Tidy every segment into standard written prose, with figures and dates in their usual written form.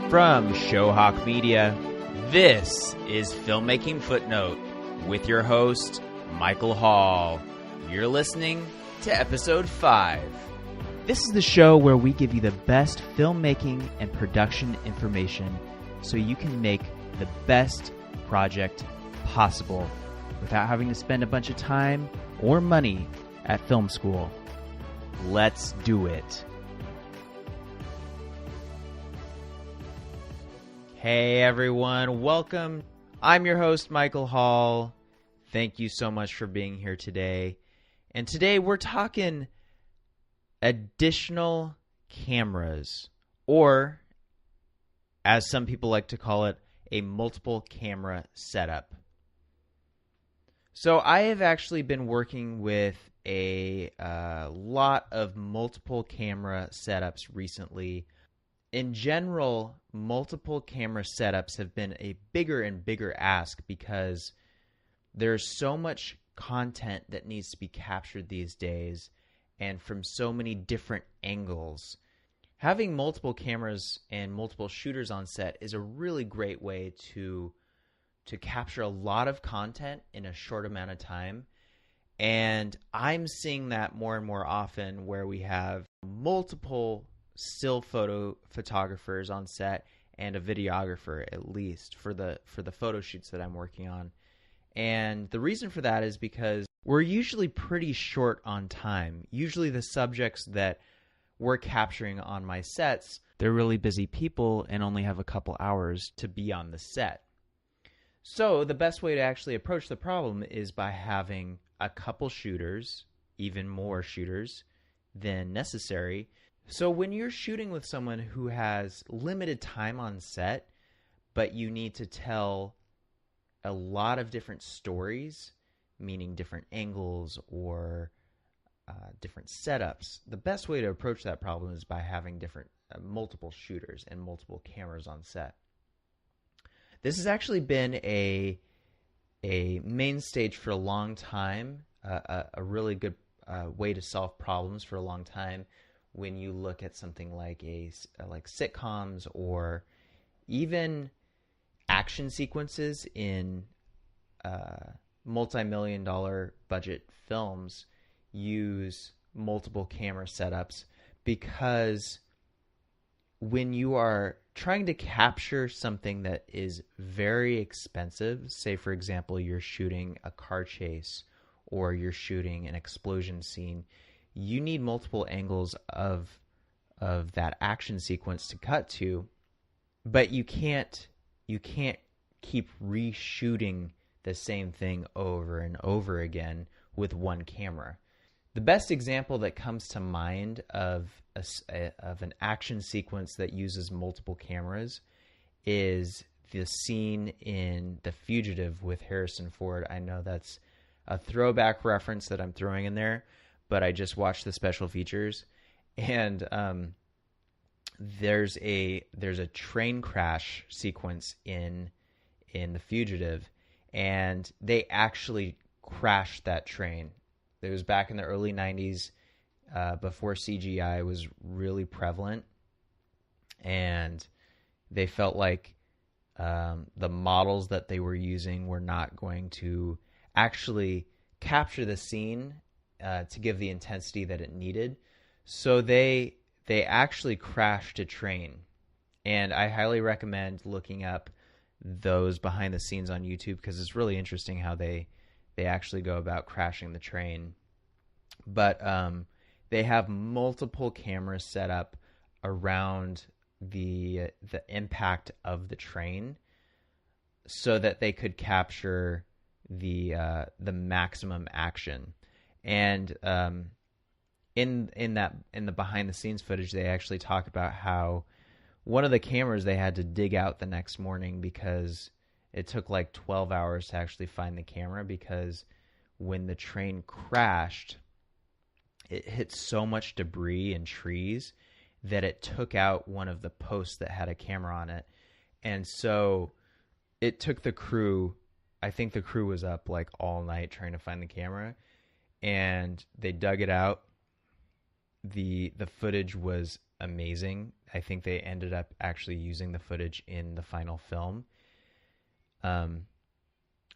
From Showhawk Media, this is Filmmaking Footnote with your host, Michael Hall. You're listening to Episode 5. This is the show where we give you the best filmmaking and production information so you can make the best project possible without having to spend a bunch of time or money at film school. Let's do it. Hey everyone, welcome. I'm your host, Michael Hall. Thank you so much for being here today. And today we're talking additional cameras, or as some people like to call it, a multiple camera setup. So I have actually been working with a lot of multiple camera setups recently. In general, multiple camera setups have been a bigger and bigger ask because there's so much content that needs to be captured these days and from so many different angles. Having multiple cameras and multiple shooters on set is a really great way to capture a lot of content in a short amount of time. And I'm seeing that more and more often where we have multiple still photographers on set and a videographer, at least for the photo shoots that I'm working on. And the reason for that is because we're usually pretty short on time. Usually the subjects that we're capturing on my sets, they're really busy people and only have a couple hours to be on the set. So the best way to actually approach the problem is by having a couple shooters, even more shooters than necessary. So when you're shooting with someone who has limited time on set, but you need to tell a lot of different stories, meaning different angles or different setups, the best way to approach that problem is by having different multiple shooters and multiple cameras on set. This has actually been a main stage for a long time, a really good way to solve problems for a long time. When you look at something like like sitcoms or even action sequences in multi-million-dollar budget films, use multiple camera setups because when you are trying to capture something that is very expensive, say for example you're shooting a car chase or you're shooting an explosion scene, you need multiple angles of that action sequence to cut to, but you can't keep reshooting the same thing over and over again with one camera. The best example that comes to mind of an action sequence that uses multiple cameras is the scene in The Fugitive with Harrison Ford. I know that's a throwback reference that I'm throwing in there, but I just watched the special features, and there's a train crash sequence in The Fugitive, and they actually crashed that train. It was back in the early 90s, before CGI was really prevalent, and they felt like the models that they were using were not going to actually capture the scene to give the intensity that it needed. So they actually crashed a train. And I highly recommend looking up those behind the scenes on YouTube because it's really interesting how they actually go about crashing the train. But they have multiple cameras set up around the impact of the train so that they could capture the maximum action. And in the behind the scenes footage, they actually talk about how one of the cameras they had to dig out the next morning because it took like 12 hours to actually find the camera, because when the train crashed, it hit so much debris and trees that it took out one of the posts that had a camera on it. And so it took the crew, I think the crew was up like all night trying to find the camera, and they dug it out. The footage was amazing. I think they ended up actually using the footage in the final film.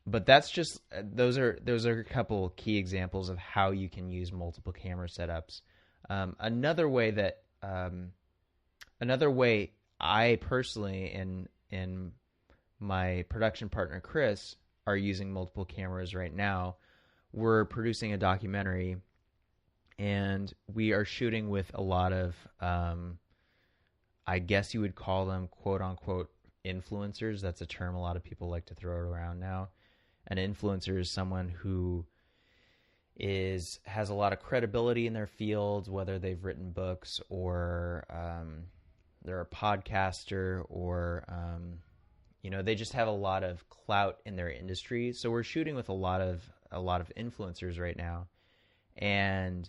But that's just those are a couple key examples of how you can use multiple camera setups. Another way I personally and my production partner Chris are using multiple cameras right now. We're producing a documentary, and we are shooting with a lot of, I guess you would call them quote unquote influencers. That's a term a lot of people like to throw around now. An influencer is someone who has a lot of credibility in their field, whether they've written books or they're a podcaster, or they just have a lot of clout in their industry. So we're shooting with a lot of influencers right now, and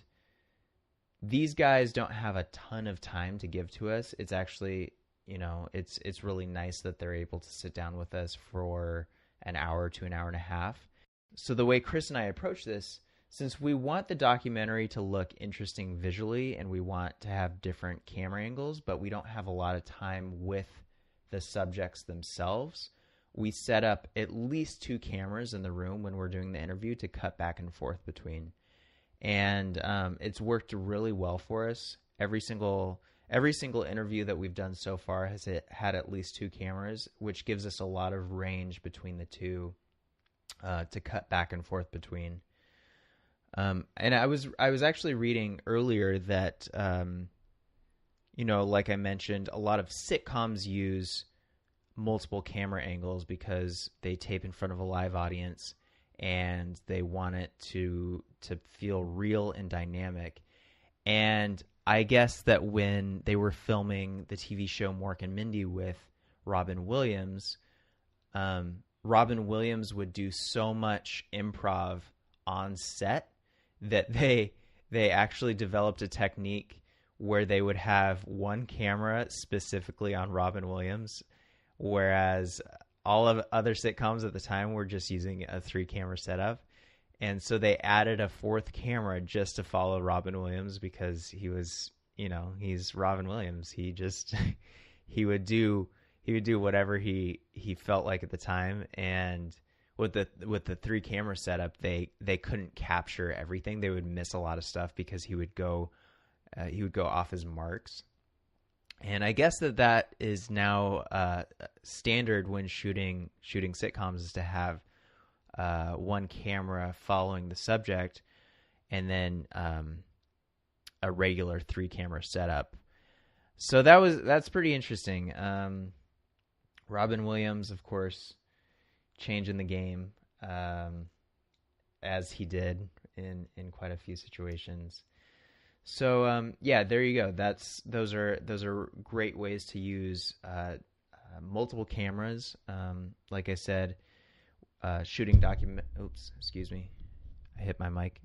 these guys don't have a ton of time to give to us. It's actually, it's really nice that they're able to sit down with us for an hour to an hour and a half. So the way Chris and I approach this, since we want the documentary to look interesting visually and we want to have different camera angles, but we don't have a lot of time with the subjects themselves, we set up at least 2 cameras in the room when we're doing the interview to cut back and forth between. And it's worked really well for us. Every single interview that we've done so far has had at least 2 cameras, which gives us a lot of range between the two to cut back and forth between. And I was actually reading earlier that like I mentioned, a lot of sitcoms use multiple camera angles because they tape in front of a live audience and they want it to feel real and dynamic. And I guess that when they were filming the TV show Mork and Mindy with Robin Williams, Robin Williams would do so much improv on set that they actually developed a technique where they would have one camera specifically on Robin Williams, whereas all of other sitcoms at the time were just using a 3-camera setup. And so they added a 4th camera just to follow Robin Williams because he was, he's Robin Williams. He just, he would do whatever he felt like at the time. And with the 3-camera setup, they couldn't capture everything. They would miss a lot of stuff because he would go off his marks. And I guess that is now standard when shooting sitcoms, is to have one camera following the subject and then a regular 3-camera setup. So that's pretty interesting. Robin Williams, of course, changing the game as he did in quite a few situations. So there you go. Those are great ways to use multiple cameras. Like I said, shooting Oops, excuse me, I hit my mic.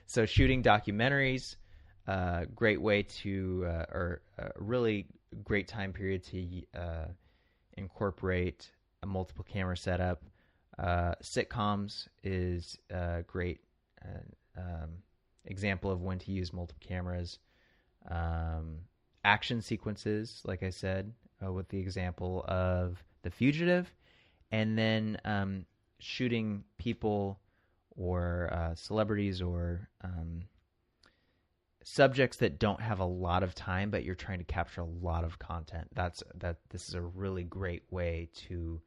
So shooting documentaries, great way to, or a really great time period to incorporate a multiple camera setup. Sitcoms is a great example of when to use multiple cameras. Action sequences, like I said, with the example of The Fugitive, and then shooting people or celebrities or subjects that don't have a lot of time, but you're trying to capture a lot of content. This is a really great way to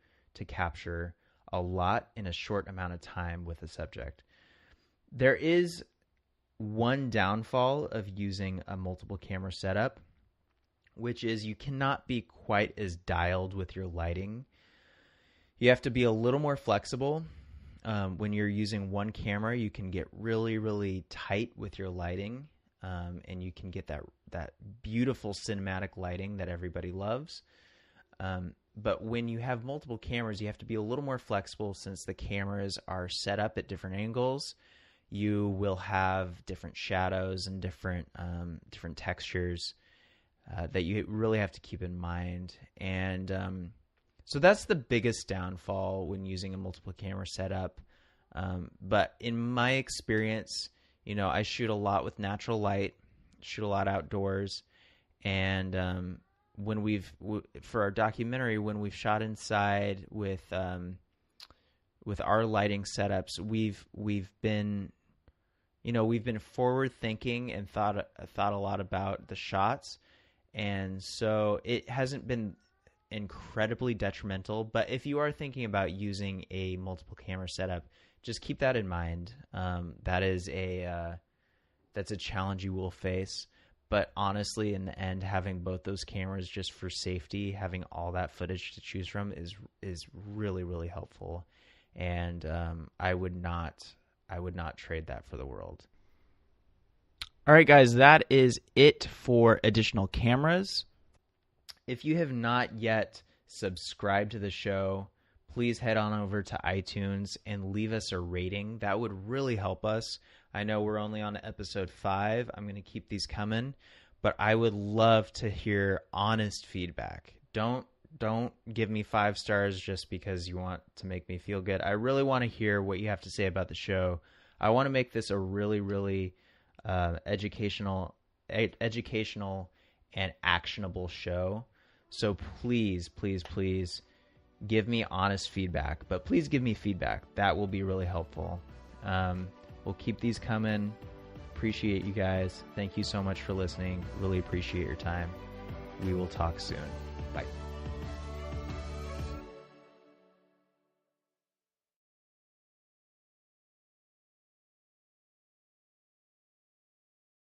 capture a lot in a short amount of time with a subject. There is one downfall of using a multiple camera setup, which is you cannot be quite as dialed with your lighting. You have to be a little more flexible. When you're using one camera, you can get really, really tight with your lighting, and you can get that beautiful cinematic lighting that everybody loves. But when you have multiple cameras, you have to be a little more flexible since the cameras are set up at different angles. You will have different shadows and different textures that you really have to keep in mind. And so that's the biggest downfall when using a multiple camera setup. But in my experience, I shoot a lot with natural light, shoot a lot outdoors, And for our documentary, when we've shot inside with our lighting setups, we've been forward thinking and thought a lot about the shots, and so it hasn't been incredibly detrimental. But if you are thinking about using a multiple camera setup, just keep that in mind. That's a challenge you will face. But honestly, in the end, having both those cameras just for safety, having all that footage to choose from is really, really helpful. And I would not trade that for the world. All right, guys, that is it for additional cameras. If you have not yet subscribed to the show, please head on over to iTunes and leave us a rating. That would really help us. I know we're only on episode 5. I'm going to keep these coming, but I would love to hear honest feedback. Don't give me 5 stars just because you want to make me feel good. I really want to hear what you have to say about the show. I want to make this a really, really educational and actionable show. So please, please, please give me honest feedback. But please give me feedback. That will be really helpful. We'll keep these coming. Appreciate you guys. Thank you so much for listening. Really appreciate your time. We will talk soon. Bye.